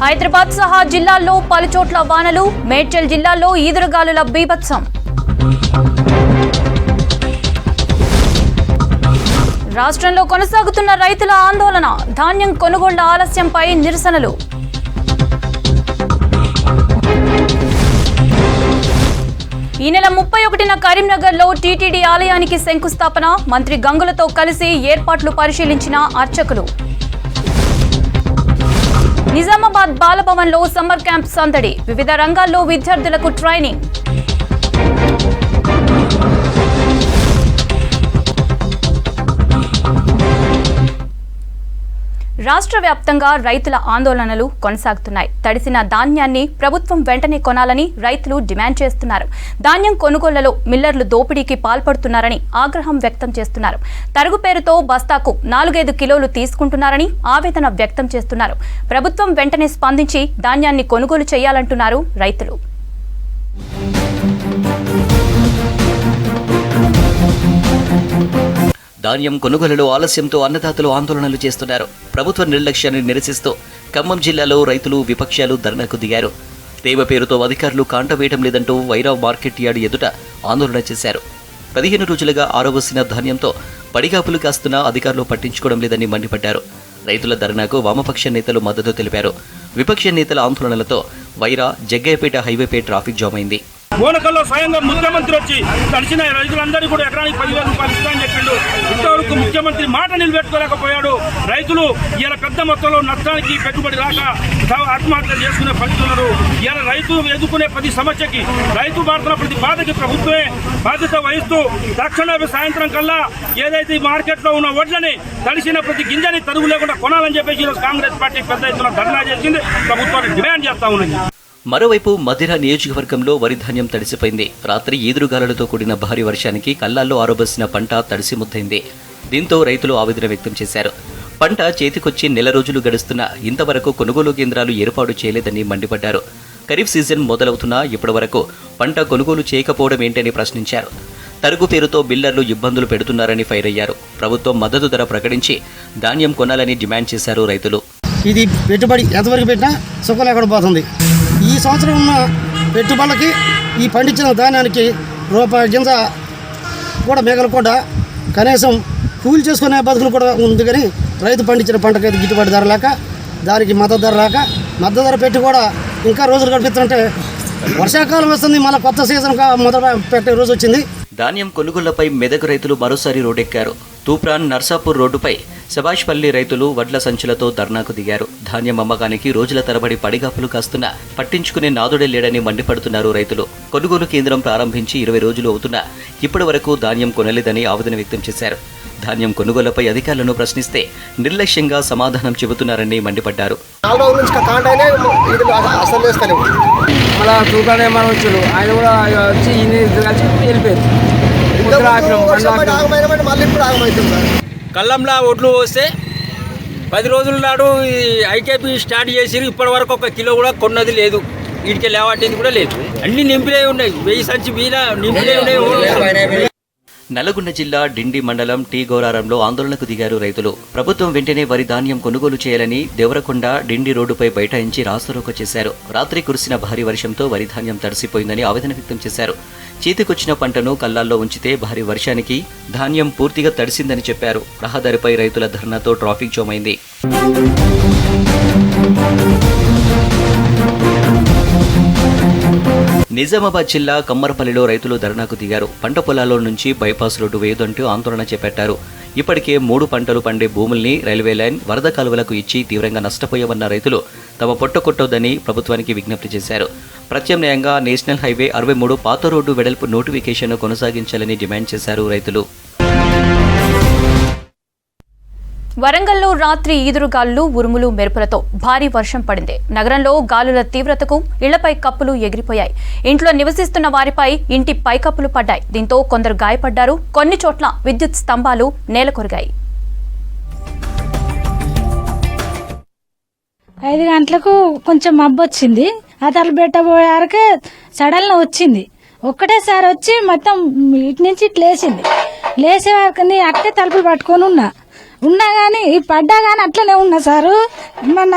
హైదరాబాద్ సహా జిల్లాల్లో పలుచోట్ల వానలు, మేడ్చల్ జిల్లాలో ఈదురుగాలుల బీభత్సం. రాష్ట్రంలో కొనసాగుతున్న రైతుల ఆందోళన, ధాన్యం కొనుగోళ్ల ఆలస్యంపై నిరసనలు. ఈ నెల 31న కరీంనగర్లో టీటీడీ ఆలయానికి శంకుస్థాపన, మంత్రి గంగులతో కలిసి ఏర్పాట్లు పరిశీలించిన అర్చకులు. నిజామాబాద్ బాలభవన్లో సమ్మర్ క్యాంప్ సందడి, వివిధ రంగాల్లో విద్యార్థులకు ట్రైనింగ్. రాష్ట్ర వ్యాప్తంగా రైతుల ఆందోళనలు కొనసాగుతున్నాయి. తడిసిన ధాన్యాన్ని ప్రభుత్వం వెంటనే కొనాలని రైతులు డిమాండ్ చేస్తున్నారు. ధాన్యం కొనుగోళ్లలో మిల్లర్లు దోపిడీకి పాల్పడుతున్నారని ఆగ్రహం వ్యక్తం చేస్తున్నారు. తరుగు పేరుతో బస్తాకు 4-5 కిలోలు తీసుకుంటున్నారని ఆవేదన వ్యక్తం చేస్తున్నారు. ప్రభుత్వం వెంటనే స్పందించి ధాన్యాన్ని కొనుగోలు చేయాలంటున్నారు రైతులు. ధాన్యం కొనుగోలులో ఆలస్యంతో అన్నదాతలు ఆందోళనలు చేస్తున్నారు. ప్రభుత్వ నిర్లక్ష్యాన్ని నిరసిస్తూ ఖమ్మం జిల్లాలో రైతులు, విపక్షాలు ధర్నాకు దిగారు. తేమ పేరుతో అధికారులు కాంట వేయడం లేదంటూ వైరా మార్కెట్ యార్డ్ ఎదుట ఆందోళన చేశారు. 15 రోజులుగా ఆరవసిన ధాన్యంతో పడిగాపులు కాస్తున్నా అధికారులు పట్టించుకోవడం లేదని మండిపడ్డారు. రైతుల ధర్నాకు వామపక్ష నేతలు మద్దతు తెలిపారు. విపక్ష నేతల ఆందోళనలతో వైరా జగ్గయ్యపేట హైవేపై ట్రాఫిక్ జామ్ అయింది. బోనకల్లో స్వయంగా ముఖ్యమంత్రి వచ్చి తడిచిన రైతులందరినీ కూడా ఎకరానికి 10,000 రూపాయలు ఇస్తామని చెప్పిండు. ఇంతవరకు ముఖ్యమంత్రి మాట నిలబెట్టుకోలేకపోయాడు. రైతులు ఇలా పెద్ద మొత్తంలో నష్టానికి పెట్టుబడి రాక ఆత్మహత్యలు చేసుకునే పరిస్థితున్నారు. ఇలా రైతు ఎదుర్కొనే ప్రతి సమస్యకి, రైతు పడుతున్న ప్రతి బాధకి ప్రభుత్వమే బాధ్యత వహిస్తూ తక్షణమే సాయంత్రం కల్లా ఏదైతే మార్కెట్లో ఉన్న వడ్లని తడిసిన ప్రతి గింజని తరుగు లేకుండా కొనాలని చెప్పేసి ఈరోజు కాంగ్రెస్ పార్టీ పెద్ద ఎత్తున ధర్నా చేసింది. ప్రభుత్వాన్ని డిమాండ్ చేస్తా ఉన్నది. మరోవైపు మధిర నియోజకవర్గంలో వరి ధాన్యం తడిసిపోయింది. రాత్రి ఈదురుగాలులతో కూడిన భారీ వర్షానికి కళ్లాల్లో ఆరబోసిన పంట తడిసి ముద్దైంది. దీంతో రైతులు ఆవేదన వ్యక్తం చేశారు. పంట చేతికొచ్చి నెల రోజులు గడుస్తున్నా ఇంతవరకు కొనుగోలు కేంద్రాలు ఏర్పాటు చేయలేదని మండిపడ్డారు. ఖరీఫ్ సీజన్ మొదలవుతున్నా ఇప్పటివరకు పంట కొనుగోలు చేయకపోవడం ఏంటని ప్రశ్నించారు. తరుగు పేరుతో బిల్లర్లు ఇబ్బందులు పెడుతున్నారని ఫైర్ అయ్యారు. ప్రభుత్వం మద్దతు ధర ప్రకటించి ధాన్యం కొనాలని డిమాండ్ చేశారు రైతులు. ఇది పెట్టుబడి ఎంతవరకు పెట్టినా సుఖం లేకుండా పోతుంది. ఈ సంవత్సరం ఉన్న పెట్టుబడులకి ఈ పండించిన ధాన్యానికి రూపాయి గింజ కూడా మిగలకుండా కనీసం కూలి చేసుకునే బతుకులు కూడా ఉంది. కానీ రైతు పండించిన పంటకైతే గిట్టుబాటు ధర లేక, దానికి మద్దతు ధర రాక, మద్దతు ధర పెట్టి కూడా ఇంకా రోజులు గడిపిస్తుంటే వర్షాకాలం వస్తుంది, మళ్ళీ కొత్త సీజన్ మొదట పెట్టే రోజు వచ్చింది. ధాన్యం కొనుగోళ్లపై మెదక్ రైతులు మరోసారి రోడ్డెక్కారు. తూప్రాన్ నర్సాపూర్ రోడ్డుపై శభాష్పల్లి రైతులు వడ్ల సంచులతో ధర్నాకు దిగారు. ధాన్యం అమ్మకానికి రోజుల తరబడి పడిగాపులు కాస్తున్నా పట్టించుకునే నాదుడే లేడని మండిపడుతున్నారు రైతులు. కొనుగోలు కేంద్రం ప్రారంభించి 20 రోజులు అవుతున్నా ఇప్పటి వరకు ధాన్యం కొనలేదని ఆవేదన వ్యక్తం చేశారు. ధాన్యం కొనుగోలుపై అధికారులను ప్రశ్నిస్తే నిర్లక్ష్యంగా సమాధానం చెబుతున్నారని మండిపడ్డారు. కళ్ళంలా ఒడ్లు పోస్తే 10 రోజుల నాడు ఐకేపీ స్టార్ట్ చేసి ఇప్పటి వరకు 1 కిలో కూడా కొన్నది లేదు. వీటికి లేవాటిది కూడా లేదు. అన్ని నింపినే ఉన్నాయి. 1000 సంచి మీద నింపినే ఉన్నాయి. నల్గొండ జిల్లా డిండి మండలం టీ గౌరారంలో ఆందోళనకు దిగారు రైతులు. ప్రభుత్వం వెంటనే వరి ధాన్యం కొనుగోలు చేయాలని దేవరకొండ డిండి రోడ్డుపై బైఠాయించి రాస్తారోకో చేశారు. రాత్రి కురిసిన భారీ వర్షంతో వరి ధాన్యం తడిసిపోయిందని ఆవేదన వ్యక్తం చేశారు. చేతికొచ్చిన పంటను కళ్ళాల్లో ఉంచితే భారీ వర్షానికి ధాన్యం పూర్తిగా తడిసిందని చెప్పారు. రహదారిపై రైతుల ధర్నాతో ట్రాఫిక్ జామ్ అయింది. నిజామాబాద్ జిల్లా కమ్మరపల్లిలో రైతులు ధర్నాకు దిగారు. పంట పొలాల్లో నుంచి బైపాస్ రోడ్డు వేయదంటూ ఆందోళన చేపట్టారు. ఇప్పటికే 3 పంటలు పండే భూముల్ని రైల్వే లైన్, వరద కాలువలకు ఇచ్చి తీవ్రంగా నష్టపోయామన్న రైతులు తమ పొట్ట కొట్టొద్దని ప్రభుత్వానికి విజ్ఞప్తి చేశారు. ప్రత్యామ్నాయంగా నేషనల్ హైవే 63 పాత రోడ్డు వెడల్పు నోటిఫికేషన్ను కొనసాగించాలని డిమాండ్ చేశారు రైతులు. వరంగల్లో రాత్రి ఈదురుగాలులు, ఉరుములు, మెరుపులతో భారీ వర్షం పడింది. నగరంలో గాలుల తీవ్రతకు ఇళ్లపై కప్పులు ఎగిరిపోయాయి. ఇంట్లో నివసిస్తున్న వారిపై ఇంటి పైకప్పులు పడ్డాయి. దీంతో కొందరు గాయపడ్డారు. కొన్ని చోట్ల విద్యుత్ స్తంభాలు నేలకొరిగాయి. 5 గంటలకు కొంచెం మబ్బు వచ్చింది. అతలు పెట్టబోయారకే సడన్ వచ్చింది. ఒక్కటేసారి వచ్చి మొత్తం ఇటు నుంచి ఇటు లేచింది. లేచే వరకు అట్టే తలుపులు పట్టుకొని ఉన్నా గానీ పడ్డా గానీ అట్లనే ఉన్నా సారు. మన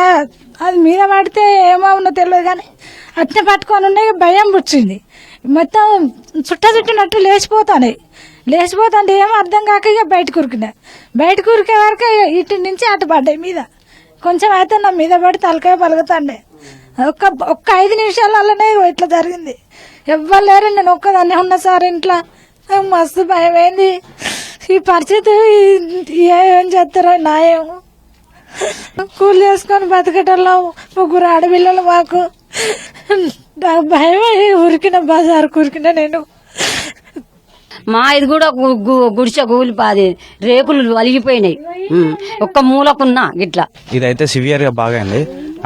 అది మీద పడితే ఏమో ఉన్నో తెలియదు కానీ అట్నే పట్టుకొని ఉన్నాయి. భయం పుచ్చింది, మొత్తం చుట్టినట్టు లేచిపోతాంటే ఏమో అర్థం కాక ఇక బయటకు ఉరికే వరకు ఇటు నుంచి అటు పడ్డాయి మీద. కొంచెం అయితే నా మీద పడి తలకాయ పలుగుతాండే. ఒక్క 5 నిమిషాలలోనే ఇట్లా జరిగింది. ఎవ్వరు లేరు, నేను ఒక్కదాన్నే ఉన్నా సార్ ఇంట్లో. మస్తు భయమైంది. ఈ పరిస్థితి ఏం చేస్తారో నాయేమో. కూలి చేసుకొని బతకటంలో 3 ఆడపిల్లలు మాకు. నాకు భయమై బజారుకు ఉరికిన నేను. మా ఇది కూడా గుడిసె కూలిపాది, రేకులు వలిగిపోయినాయి. ఒక్క మూలకున్నా గిట్లా. ఇదైతే సివియర్ గా బాగైంది.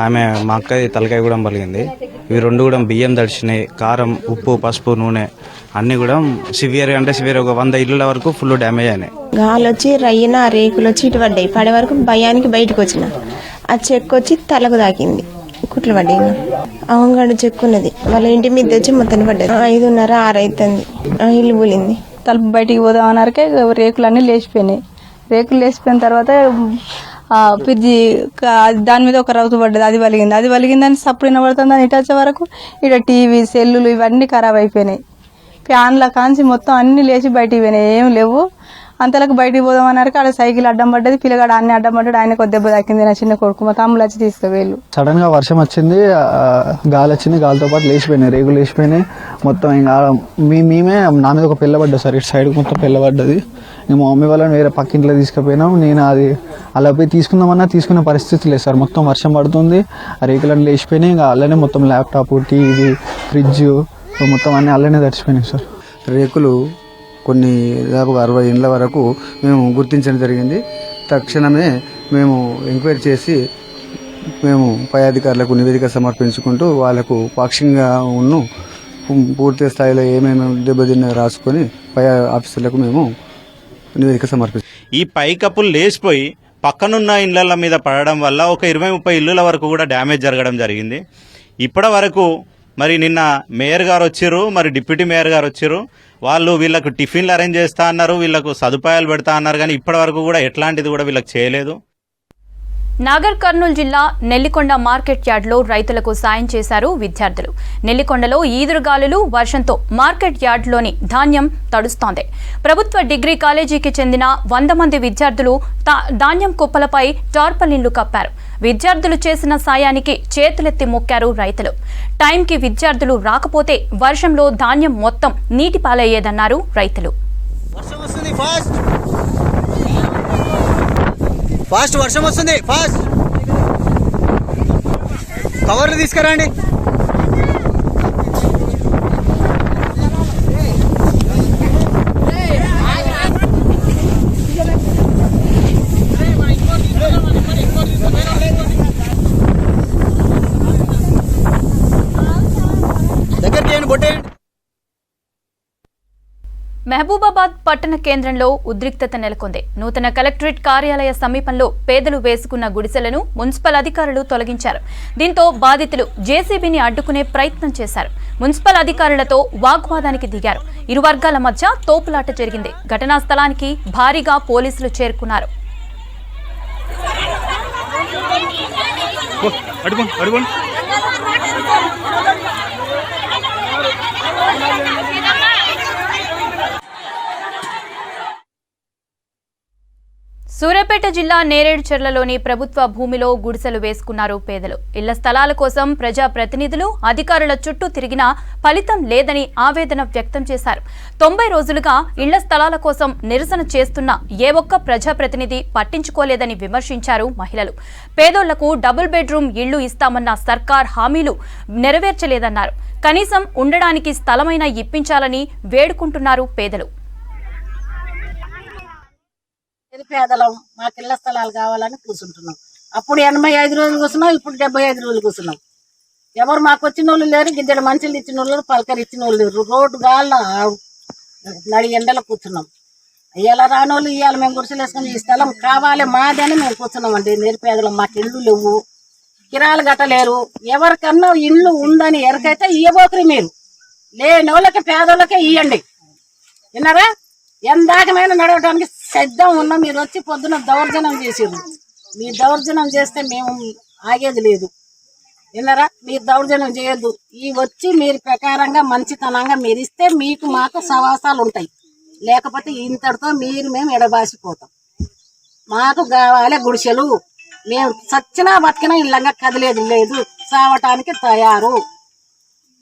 ఆమె మా అక్క తలకాయ కూడా పలిగింది. ఇవి 2 కూడా బియ్యం తడిచినాయి. కారం, ఉప్పు, పసుపు, నూనె అన్ని కూడా సివియర్ అంటే సివియర్. ఒక 100 ఇళ్ళ వరకు ఫుల్ డ్యామేజ్ అయినాయి. గాలి వచ్చి రయ్యన రేకులు వచ్చి ఇటు పడ్డాయి. పడే వరకు భయానికి బయటకు వచ్చిన. ఆ చెక్కు వచ్చి తలకు తాకింది, కుట్లు పడ్డాయి. అవంగడు చెక్కున్నది, వాళ్ళ ఇంటి మీద తెచ్చి మొత్తం పడ్డది. 5:30, 6 అవుతుంది. ఇల్లు కూలింది. తలుపు బయటికి పోదాం అన్నారకే రేకులన్నీ లేచిపోయినాయి. రేకులు లేచిపోయిన తర్వాత ఫ్రిడ్జి దాని మీద ఒక రౌతు పడ్డది, అది వలిగిందని సప్పుడు వినబడుతుంది. ఇటు వచ్చే వరకు ఇక్కడ టీవీ, సెల్లులు ఇవన్నీ ఖరాబ్ అయిపోయినాయి. ఫ్యాన్ల కాంచి మొత్తం అన్ని లేచి బయటికి పోయినాయి, ఏం లేవు. అంతలకు బయటికి పోదాం అన్నారు. ఆడ సైకిల్ అడ్డం పడ్డది, పిల్లగాడు అన్ని అడ్డం పడ్డాడు. ఆయన కొద్ది దెబ్బ తాకింది. నా చిన్న కొడుకు మా తమ్ముళ్ళు వచ్చి తీసుకువెళ్ళు. సడన్ గా వర్షం వచ్చింది, గాలి వచ్చింది, గాలితో పాటు లేచిపోయినాయి, రేగులు లేచిపోయినాయి మొత్తం. ఇంకా మేమే నా మీద ఒక పిల్లబడ్డా సార్, ఇటు సైడ్ మొత్తం పిల్లబడ్డది. మా మమ్మీ వాళ్ళని వేరే పక్కింట్లో తీసుకుపోయినాం. నేను అది అలా పోయి తీసుకుందామన్నా తీసుకునే పరిస్థితి లేదు సార్. మొత్తం వర్షం పడుతుంది, ఆ రేకులన్నీ లేచిపోయినాయి. ఇంకా అలానే మొత్తం ల్యాప్టాప్, టీవీ, ఫ్రిడ్జ్ మొత్తం అన్ని అలానే తడిచిపోయినాయి సార్. రేకులు కొన్ని దాదాపు 60 ఇండ్ల వరకు మేము గుర్తించడం జరిగింది. తక్షణమే మేము ఎంక్వైరీ చేసి మేము పై అధికారులకు నివేదిక సమర్పించుకుంటూ వాళ్ళకు పాక్షికంగా పూర్తి స్థాయిలో ఏమేమి దెబ్బతిన్నా రాసుకొని పై ఆఫీసర్లకు మేము నివేదిక సమర్పిస్తాం. ఈ పైకప్పులు లేచిపోయి పక్కనున్న ఇళ్ల మీద పడడం వల్ల ఒక 20-30 ఇళ్ళ వరకు కూడా డ్యామేజ్ జరగడం జరిగింది. ఇప్పటి వరకు మరి నిన్న మేయర్ గారు వచ్చారు, మరి డిప్యూటీ మేయర్ గారు వచ్చారు. వాళ్ళు వీళ్ళకు టిఫిన్లు అరేంజ్ చేస్తా అన్నారు, వీళ్ళకు సదుపాయాలు పెడతా అన్నారు. కానీ ఇప్పటి వరకు కూడా ఎట్లాంటిది కూడా వీళ్ళకి చేయలేదు. నాగర్ కర్నూలు జిల్లా నెల్లికొండ మార్కెట్ యార్డ్లో రైతులకు సాయం చేశారు విద్యార్థులు. నెల్లికొండలో ఈదురుగాలులు, వర్షంతో మార్కెట్ యార్డ్లోని ధాన్యం తడుస్తోంది. ప్రభుత్వ డిగ్రీ కాలేజీకి చెందిన 100 మంది విద్యార్థులు ధాన్యం కుప్పలపై టార్పలిన్లు కప్పారు. విద్యార్థులు చేసిన సాయానికి చేతులెత్తి మొక్కారు రైతులు. టైంకి విద్యార్థులు రాకపోతే వర్షంలో ధాన్యం మొత్తం నీటి పాలయ్యేదన్నారు రైతులు. ఫాస్ట్ వర్షం వస్తుంది, ఫాస్ట్ కవర్లు తీసుకురండి. దగ్గరికి బొట్టేయండి. మహబూబాబాద్ పట్టణ కేంద్రంలో ఉద్రిక్తత నెలకొంది. నూతన కలెక్టరేట్ కార్యాలయ సమీపంలో పేదలు వేసుకున్న గుడిసెలను మున్సిపల్ అధికారులు తొలగించారు. దీంతో బాధితులు జేసీబీని అడ్డుకునే ప్రయత్నం చేశారు. మున్సిపల్ అధికారులతో వాగ్వాదానికి దిగారు. ఇరు వర్గాల మధ్య తోపులాట జరిగింది. ఘటనా స్థలానికి భారీగా పోలీసులు చేరుకున్నారు. సూర్యాపేట జిల్లా నేరేడుచెర్లలోని ప్రభుత్వ భూమిలో గుడిసెలు వేసుకున్నారు పేదలు. ఇళ్ల స్థలాల కోసం ప్రజాప్రతినిధులు, అధికారుల చుట్టూ తిరిగినా ఫలితం లేదని ఆవేదన వ్యక్తం చేశారు. 90 రోజులుగా ఇళ్ల స్థలాల కోసం నిరసన చేస్తున్న ఏ ఒక్క ప్రజాప్రతినిధి పట్టించుకోలేదని విమర్శించారు మహిళలు. పేదోళ్లకు డబుల్ బెడ్రూమ్ ఇళ్లు ఇస్తామన్న సర్కార్ హామీలు నెరవేర్చలేదన్నారు. కనీసం ఉండడానికి స్థలమైనా ఇప్పించాలని వేడుకుంటున్నారు పేదలు. పేదలం మాకు ఇళ్ల స్థలాలు కావాలని కూర్చుంటున్నాం. అప్పుడు 85 రోజులు కూర్చున్నాం, ఇప్పుడు 75 రోజులు కూర్చున్నాం. ఎవరు మాకు వచ్చిన వాళ్ళు లేరు, గిద్దెడు మంచిలు ఇచ్చిన వాళ్ళు, పలకలు ఇచ్చిన వాళ్ళు లేరు. రోడ్డు గాళ్ళ నడి ఎండలో కూర్చున్నాం. ఇవాళ రానోళ్ళు ఇవాళ మేము గుడిసెలు వేసుకుని ఈ స్థలం కావాలి మాది అని మేము కూర్చున్నామండి. నిరుపేదలం, మాకు ఇళ్ళు లేవు, కిరాలు గట్టలేరు. ఎవరికన్నా ఇల్లు ఉందని ఎరకైతే ఇయ్యబోకరి, మీరు లేని వాళ్ళకి పేదోళ్ళకే ఇయ్యండి. విన్నారా? ఎందాకమైనా నడవడానికి సిద్ధం ఉన్నాం. మీరు వచ్చి పొద్దున దౌర్జన్యం చేసారు. మీ దౌర్జన్యం చేస్తే మేము ఆగేది లేదు. విన్నారా? మీరు దౌర్జన్యం చేయొద్దు. ఈ వచ్చి మీరు ప్రకారంగా మంచితనంగా మీరు ఇస్తే మీకు మాకు సవాసాలు ఉంటాయి. లేకపోతే ఇంతటితో మేము ఎడబాసిపోతాం. మాకు కావాలి గుడిసెలు. మేము సచ్చినా బతికినా ఇళ్ళంగా కదిలేదు లేదు, చావటానికి తయారు.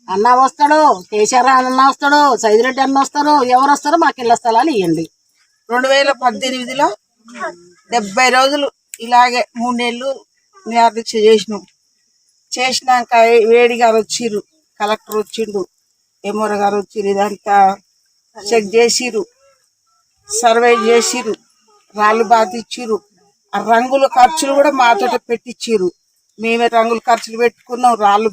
అన్న వస్తాడు, కేసీఆర్ అన్న వస్తాడు, సైదిరెడ్డి అన్న వస్తాడు, ఎవరు వస్తారో మాకు ఇళ్ల స్థలాలు ఇవ్వండి. 2018లో 70 రోజులు ఇలాగే 3 నెలలు నిరాదీక్ష చేసినాక వేడి గారు వచ్చిర్రు, కలెక్టర్ వచ్చిండు, ఎంఆర్ఓ గారు వచ్చిర్రు, ఇదంతా చెక్ చేసిర్రు, సర్వే చేసిర్రు, రాళ్ళు బాతిచ్చిర్రు. ఆ రంగుల ఖర్చులు కూడా మాతో పెట్టించిర్రు. మేమే రంగుల ఖర్చులు పెట్టుకున్నాం, రాళ్ళు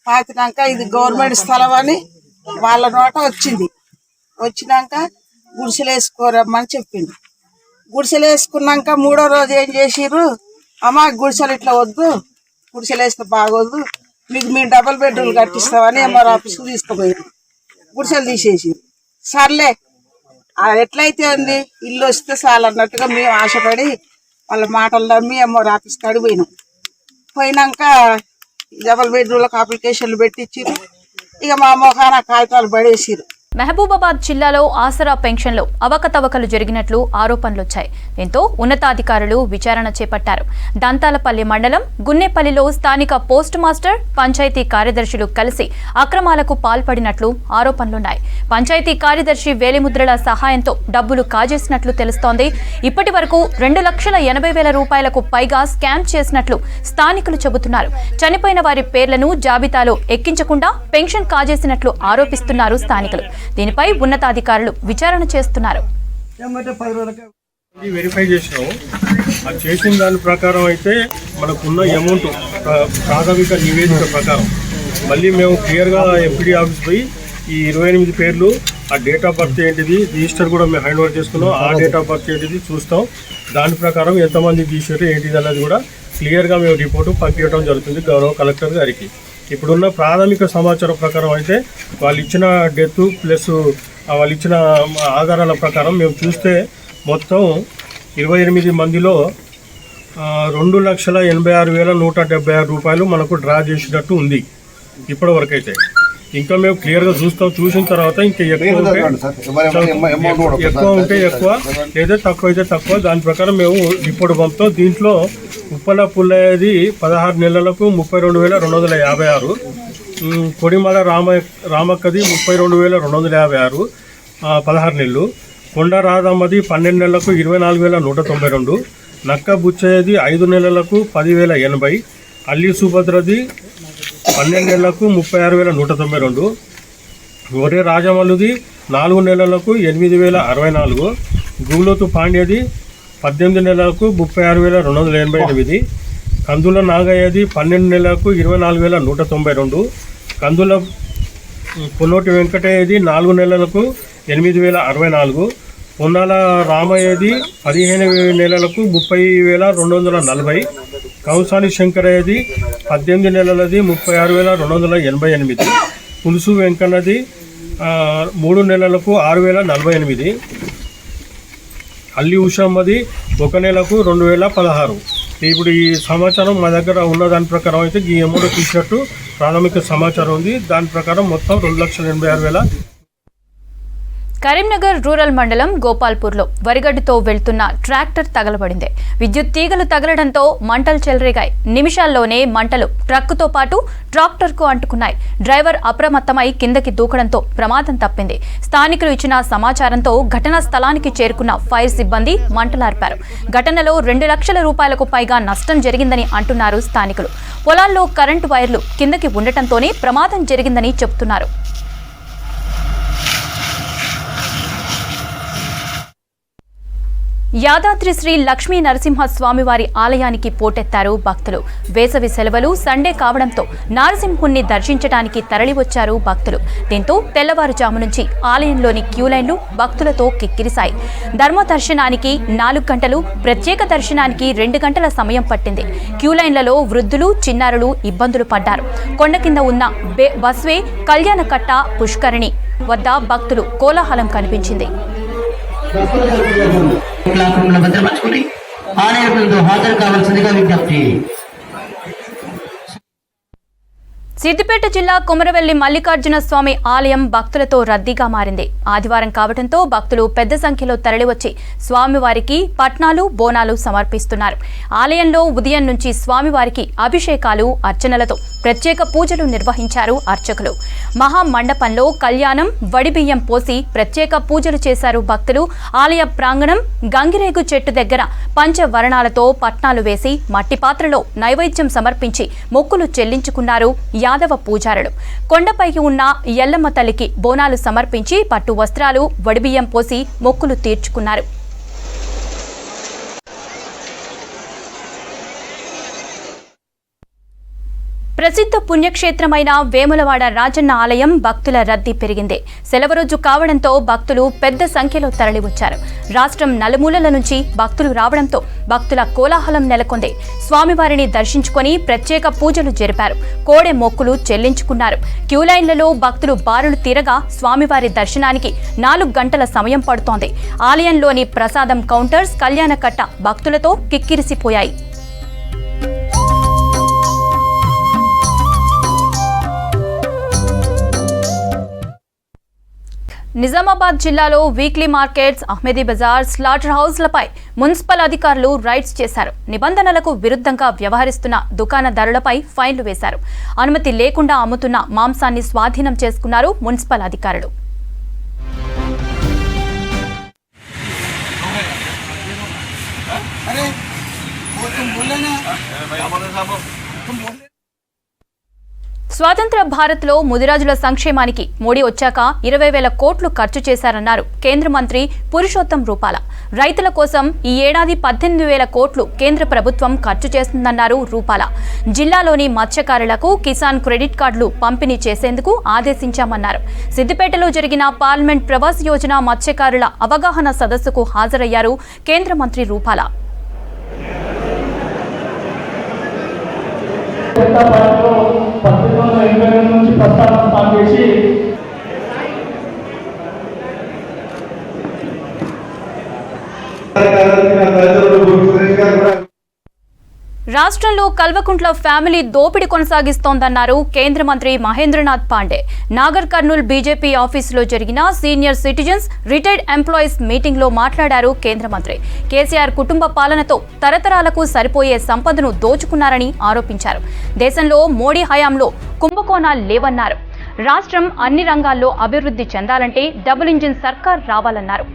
పాతినాక ఇది గవర్నమెంట్ స్థలం అని వాళ్ళ నోట వచ్చింది. వచ్చినాక గుడిసెలు వేసుకోరమ్మని చెప్పింది. గుడిసెలు వేసుకున్నాక 3వ రోజు ఏం చేసిర్రు, అమ్మ గుడిసెలు ఇట్లా వద్దు, గుడిసెలు వేస్తే బాగోదు, మీకు మేము డబుల్ బెడ్రూమ్లు కట్టిస్తామని ఎంఆర్ ఆఫీస్కి తీసుకుపోయారు. గుడిసెలు తీసేసిర్రు. సర్లే ఎట్లయితే ఉంది, ఇల్లు వస్తే చాలన్నట్టుగా మేము ఆశపడి వాళ్ళ మాటలు నమ్మి ఎంఆర్ ఆఫీస్కి అడిగిపోయినాం. పోయినాక డబుల్ బెడ్రూమ్లకు అప్లికేషన్లు పెట్టించిర్రు. ఇక మా మొఖాన కాగితాలు పడేసిర్రు. మహబూబాబాద్ జిల్లాలో ఆసరా పెన్షన్లో అవకతవకలు జరిగినట్లు ఆరోపణలొచ్చాయి. దీంతో ఉన్నతాధికారులు విచారణ చేపట్టారు. దంతాలపల్లి మండలం గున్నేపల్లిలో స్థానిక పోస్ట్ మాస్టర్, పంచాయతీ కార్యదర్శులు కలిసి అక్రమాలకు పాల్పడినట్లు ఆరోపణలున్నాయి. పంచాయతీ కార్యదర్శి వేలిముద్రల సహాయంతో డబ్బులు కాజేసినట్లు తెలుస్తోంది. ఇప్పటి వరకు 2,80,000 రూపాయలకు పైగా స్కామ్ చేసినట్లు స్థానికులు చెబుతున్నారు. చనిపోయిన వారి పేర్లను జాబితాలో ఎక్కించకుండా పెన్షన్ కాజేసినట్లు ఆరోపిస్తున్నారు స్థానికులు. దీనిపై ఉన్నతాధికారులు విచారణ చేస్తున్నారు. వెరిఫై చేసినాము. అది చేసిన దాని ప్రకారం అయితే మనకున్న అమౌంట్ ప్రాథమిక నివేదిక ప్రకారం మళ్ళీ మేము క్లియర్గా ఎంపీడీ ఆఫీస్ పోయి ఈ 28 పేర్లు, ఆ డేట్ ఆఫ్ బర్త్ ఏంటిది, రిజిస్టర్ కూడా మేము హ్యాండ్ ఓవర్ చేసుకున్నాం. ఆ డేట్ ఆఫ్ బర్త్ ఏంటిది చూస్తాం. దాని ప్రకారం ఎంతమంది తీసారు ఏంటిది అన్నది కూడా క్లియర్గా మేము రిపోర్టు పంపించడం జరుగుతుంది గౌరవ కలెక్టర్ గారికి. ఇప్పుడున్న ప్రాథమిక సమాచారం ప్రకారం అయితే వాళ్ళు ఇచ్చిన డెత్ ప్లస్ వాళ్ళు ఇచ్చిన ఆధారాల ప్రకారం మేము చూస్తే మొత్తం 28 మందిలో 2,86,176 రూపాయలు మనకు డ్రా చేసినట్టు ఉంది ఇప్పటి వరకు అయితే. ఇంకా మేము క్లియర్గా చూస్తాం. చూసిన తర్వాత ఇంకా ఎక్కువ ఉంటే ఎక్కువ, లేదా తక్కువ అయితే తక్కువ, దాని ప్రకారం మేము రిపోర్ట్ పంపుతాం. దీంట్లో ఉప్పల పుల్లయ్యది 16 నెలలకు 32,256, కొడిమల రామక్కది 32,256 16 నెలలు, కొండ రాధమ్మది 12 నెలలకు 24,192, నక్క బుచ్చయ్యది 5 నెలలకు 10,080, అల్లి సుభద్రది 12 నెలలకు 36,192, ఒరే రాజమల్లుది 4 నెలలకు 8,064, గూలోతు పాండ్యది 18 నెలలకు 36,288, కందుల నాగయ్యది 12 నెలలకు 24,192, కందుల పొన్నోటి వెంకటయ్యది 4 నెలలకు 8,064, పొన్నాల రామయ్యది 15 నెలలకు 30,240, కౌసాని శంకరయ్యది 18 నెలలది 36,288, పులుసు వెంకన్నది 3 నెలలకు 6,048, అల్లి ఉషమ్మది 1 నెలకు 2,016. ఇప్పుడు ఈ సమాచారం మా దగ్గర ఉన్న దాని ప్రకారం అయితే ఈ అమౌంట్ తీసినట్టు ప్రాథమిక సమాచారం ఉంది. దాని ప్రకారం మొత్తం 2,86,000. కరీంనగర్ రూరల్ మండలం గోపాల్పూర్లో వరిగడ్డితో వెళ్తున్న ట్రాక్టర్ తగలబడింది. విద్యుత్ తీగలు తగలడంతో మంటలు చెలరేగాయి. నిమిషాల్లోనే మంటలు ట్రక్కుతో పాటు ట్రాక్టర్కు అంటుకున్నాయి. డ్రైవర్ అప్రమత్తమై కిందకి దూకడంతో ప్రమాదం తప్పింది. స్థానికులు ఇచ్చిన సమాచారంతో ఘటనా స్థలానికి చేరుకున్న ఫైర్ సిబ్బంది మంటలార్పారు. ఘటనలో 2 లక్షల రూపాయలకు పైగా నష్టం జరిగిందని అంటున్నారు స్థానికులు. పొలాల్లో కరెంటు వైర్లు కిందకి ఉండటంతోనే ప్రమాదం జరిగిందని చెబుతున్నారు. యాదాద్రి శ్రీ లక్ష్మీ నరసింహస్వామివారి ఆలయానికి పోటెత్తారు భక్తులు. వేసవి సెలవులు సండే కావడంతో నారసింహుణ్ణి దర్శించడానికి తరలివచ్చారు భక్తులు. దీంతో తెల్లవారుజాము నుంచి ఆలయంలోని క్యూలైన్లు భక్తులతో కిక్కిరిశాయి. ధర్మ దర్శనానికి 4 గంటలు, ప్రత్యేక దర్శనానికి 2 గంటల సమయం పట్టింది. క్యూలైన్లలో వృద్ధులు, చిన్నారులు ఇబ్బందులు పడ్డారు. కొండ కింద ఉన్న బస్వే, కళ్యాణకట్ట, పుష్కరిణి వద్ద భక్తులు కోలాహలం కనిపించింది. భద్రపరచుకుని ఆలయంలో హాజరు కావాల్సిందిగా విజ్ఞప్తి. సిద్దిపేట జిల్లా కొమరవెల్లి మల్లికార్జున స్వామి ఆలయం భక్తులతో రద్దీగా మారింది. ఆదివారం కావడంతో భక్తులు పెద్ద సంఖ్యలో తరలివచ్చి స్వామివారికి పట్నాలు, బోనాలు సమర్పిస్తున్నారు. ఆలయంలో ఉదయం నుంచి స్వామివారికి అభిషేకాలు, అర్చనలతో ప్రత్యేక పూజలు నిర్వహించారు అర్చకులు. మహామండపంలో కళ్యాణం, వడిబియ్యం పోసి ప్రత్యేక పూజలు చేశారు భక్తులు. ఆలయ ప్రాంగణం గంగిరేగు చెట్టు దగ్గర పంచవర్ణాలతో పట్నాలు వేసి మట్టి పాత్రలో నైవేద్యం సమర్పించి మొక్కులు చెల్లించుకున్నారు యాదవ పూజారులు. కొండపైకి ఉన్న ఎల్లమ్మ తల్లికి బోనాలు సమర్పించి పట్టు వస్త్రాలు, వడిబియ్యం పోసి మొక్కులు తీర్చుకున్నారు. ప్రసిద్ధ పుణ్యక్షేత్రమైన వేములవాడ రాజన్న ఆలయం భక్తుల రద్దీ పెరిగింది. సెలవు రోజు కావడంతో భక్తులు పెద్ద సంఖ్యలో తరలివచ్చారు. రాష్ట్రం నలుమూలల నుంచి భక్తులు రావడంతో భక్తుల కోలాహలం నెలకొంది. స్వామివారిని దర్శించుకొని ప్రత్యేక పూజలు జరిపారు. కోడె మొక్కులు చెల్లించుకున్నారు. క్యూలైన్లలో భక్తులు బారులు తీరగా స్వామివారి దర్శనానికి 4 గంటల సమయం పడుతోంది. ఆలయంలోని ప్రసాదం కౌంటర్స్, కళ్యాణకట్ట భక్తులతో కిక్కిరిసిపోయాయి. నిజామాబాద్ జిల్లాలో weekly markets, Ahmadi Bazar, slaughter హౌస్లపై మున్సిపల్ అధికారులు రైడ్స్ చేశారు. నిబంధనలకు విరుద్ధంగా వ్యవహరిస్తున్న దుకాణదారులపై ఫైన్లు వేశారు. అనుమతి లేకుండా అమ్ముతున్న మాంసాన్ని స్వాధీనం చేసుకున్నారు మున్సిపల్ అధికారులు. స్వాతంత్ర భారత్లో ముదిరాజుల సంక్షేమానికి మోడీ వచ్చాక 20,000 కోట్లు ఖర్చు చేశారన్నారు కేంద్ర మంత్రి పురుషోత్తం రూపాల. రైతుల కోసం ఈ ఏడాది 18,000 కోట్లు కేంద్ర ప్రభుత్వం ఖర్చు చేస్తుందన్నారు రూపాల. జిల్లాలోని మత్స్యకారులకు కిసాన్ క్రెడిట్ కార్డులు పంపిణీ చేసేందుకు ఆదేశించామన్నారు. సిద్దిపేటలో జరిగిన పార్లమెంట్ ప్రవాస్ యోజన మత్స్యకారుల అవగాహన సదస్సుకు హాజరయ్యారు కేంద్ర మంత్రి రూపాల. నుంచి ప్రస్థానం స్టార్ట్ చేసి రాష్ట్రంలో కల్వకుంట్ల ఫ్యామిలీ దోపిడీ కొనసాగిస్తోందన్నారు కేంద్ర మంత్రి మహేంద్రనాథ్ పాండే. నాగర్ కర్నూల్ బీజేపీ ఆఫీసులో జరిగిన సీనియర్ సిటిజన్స్, రిటైర్డ్ ఎంప్లాయీస్ మీటింగ్లో మాట్లాడారు కేంద్ర మంత్రి. కేసీఆర్ కుటుంబ పాలనతో తరతరాలకు సరిపోయే సంపదను దోచుకున్నారని ఆరోపించారు. దేశంలో మోడీ హయాంలో కుంభకోణాలు లేవన్నారు. రాష్ట్రం అన్ని రంగాల్లో అభివృద్ధి చెందాలంటే డబుల్ ఇంజిన్ సర్కార్ రావాలన్నారు.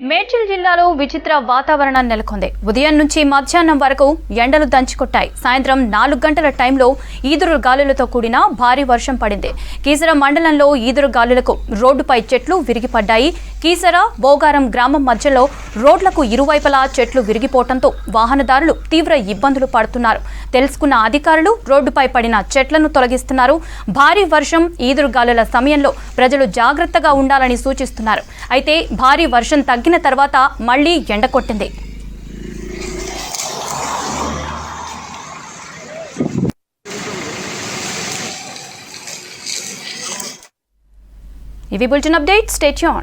మేడ్చల్ జిల్లాలో విచిత్ర వాతావరణం నెలకొంది. ఉదయం నుంచి మధ్యాహ్నం వరకు ఎండలు దంచుకొట్టాయి. సాయంత్రం 4 గంటల టైంలో ఈదురు గాలులతో కూడిన భారీ వర్షం పడింది. కీసర మండలంలో ఈదురు గాలులకు రోడ్డుపై చెట్లు విరిగిపడ్డాయి. కీసర, బోగారం గ్రామం మధ్యలో రోడ్లకు ఇరువైపులా చెట్లు విరిగిపోవడంతో వాహనదారులు తీవ్ర ఇబ్బందులు పడుతున్నారు. తెలుసుకున్న అధికారులు రోడ్డుపై పడిన చెట్లను తొలగిస్తున్నారు. భారీ వర్షం, ఈదురు గాలుల సమయంలో ప్రజలు జాగ్రత్తగా ఉండాలని సూచిస్తున్నారు. అయితే భారీ వర్షం తగ్గిన తర్వాత మళ్లీ ఎండ కొట్టింది. ఇవి బులెటిన్ అప్డేట్స్. Stay tuned.